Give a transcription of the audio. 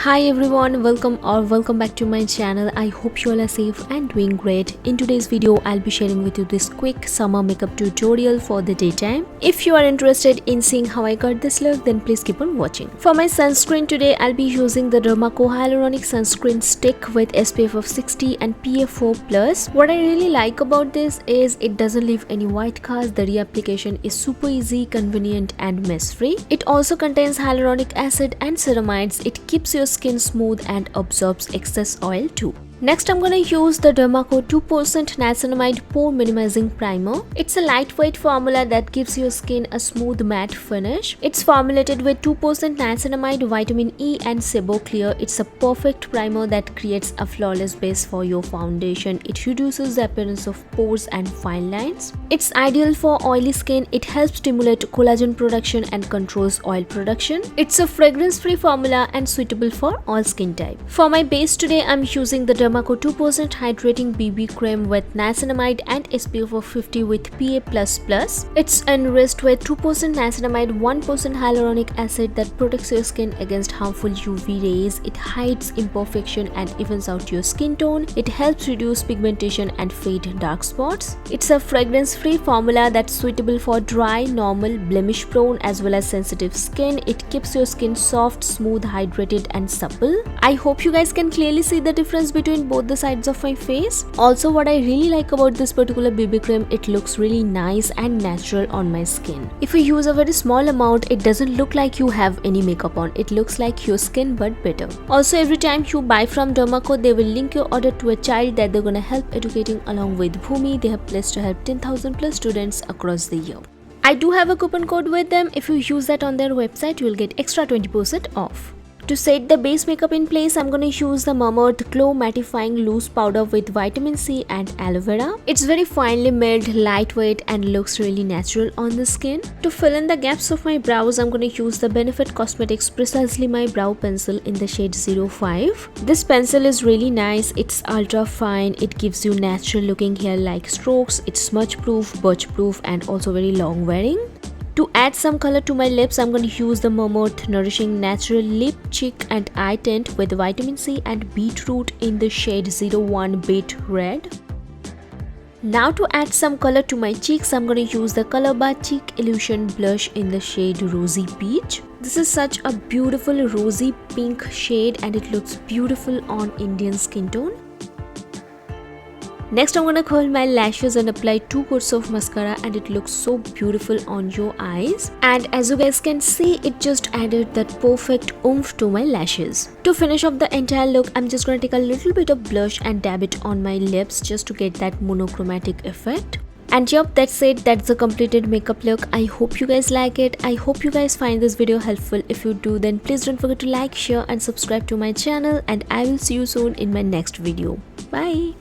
Hi everyone, welcome back to my channel. I hope you all are safe and doing great. In today's video, I'll be sharing with you this quick summer makeup tutorial for the daytime. If you are interested in seeing how I got this look, then please keep on watching. For my sunscreen today, I'll be using the Dermaco Hyaluronic Sunscreen Stick with SPF of 60 and PA4+. What I really like about this is it doesn't leave any white cast. The reapplication is super easy, convenient and mess-free. It also contains hyaluronic acid and ceramides. It keeps your skin smooth and absorbs excess oil too. Next, I'm gonna use the Dermaco 2% Niacinamide Pore Minimizing Primer. It's a lightweight formula that gives your skin a smooth matte finish. It's formulated with 2% niacinamide, vitamin E and sebo clear. It's a perfect primer that creates a flawless base for your foundation. It reduces the appearance of pores and fine lines. It's ideal for oily skin. It helps stimulate collagen production and controls oil production. It's a fragrance-free formula and suitable for all skin type. For my base today, I'm using the Dermaco 2% Hydrating BB Cream with Niacinamide and SPF of 50 with PA++. It's enriched with 2% niacinamide, 1% hyaluronic acid that protects your skin against harmful UV rays. It hides imperfection and evens out your skin tone. It helps reduce pigmentation and fade dark spots. It's a fragrance-free formula that's suitable for dry, normal, blemish-prone as well as sensitive skin. It keeps your skin soft, smooth, hydrated and supple. I hope you guys can clearly see the difference between both the sides of my face. Also, what I really like about this particular BB cream, it looks really nice and natural on my skin. If you use a very small amount, it doesn't look like you have any makeup on. It looks like your skin but better. Also, every time you buy from Dermaco, they will link your order to a child that they're gonna help educating along with Bhumi. They have pledged to help 10,000 plus students across the year. I do have a coupon code with them. If you use that on their website, you will get extra 20% off. To set the base makeup in place, I'm going to use the Mamaearth Glow Mattifying Loose Powder with Vitamin C and Aloe Vera. It's very finely milled, lightweight and looks really natural on the skin. To fill in the gaps of my brows, I'm going to use the Benefit Cosmetics Precisely My Brow Pencil in the shade 05. This pencil is really nice. It's ultra fine. It gives you natural looking hair-like strokes. It's smudge proof, birch proof and also very long wearing. To add some color to my lips, I'm going to use the Mamaearth Nourishing Natural Lip, Cheek and Eye Tint with Vitamin C and Beetroot in the shade 01 Beet Red. Now to add some color to my cheeks, I'm going to use the Colorbar Cheekillusion blush in the shade Rosy Peach. This is such a beautiful rosy pink shade and it looks beautiful on Indian skin tone. Next, I'm gonna curl my lashes and apply 2 coats of mascara and it looks so beautiful on your eyes. And as you guys can see, it just added that perfect oomph to my lashes. To finish off the entire look, I'm just gonna take a little bit of blush and dab it on my lips just to get that monochromatic effect. And yup, that's it. That's the completed makeup look. I hope you guys like it. I hope you guys find this video helpful. If you do, then please don't forget to like, share and subscribe to my channel. And I will see you soon in my next video. Bye.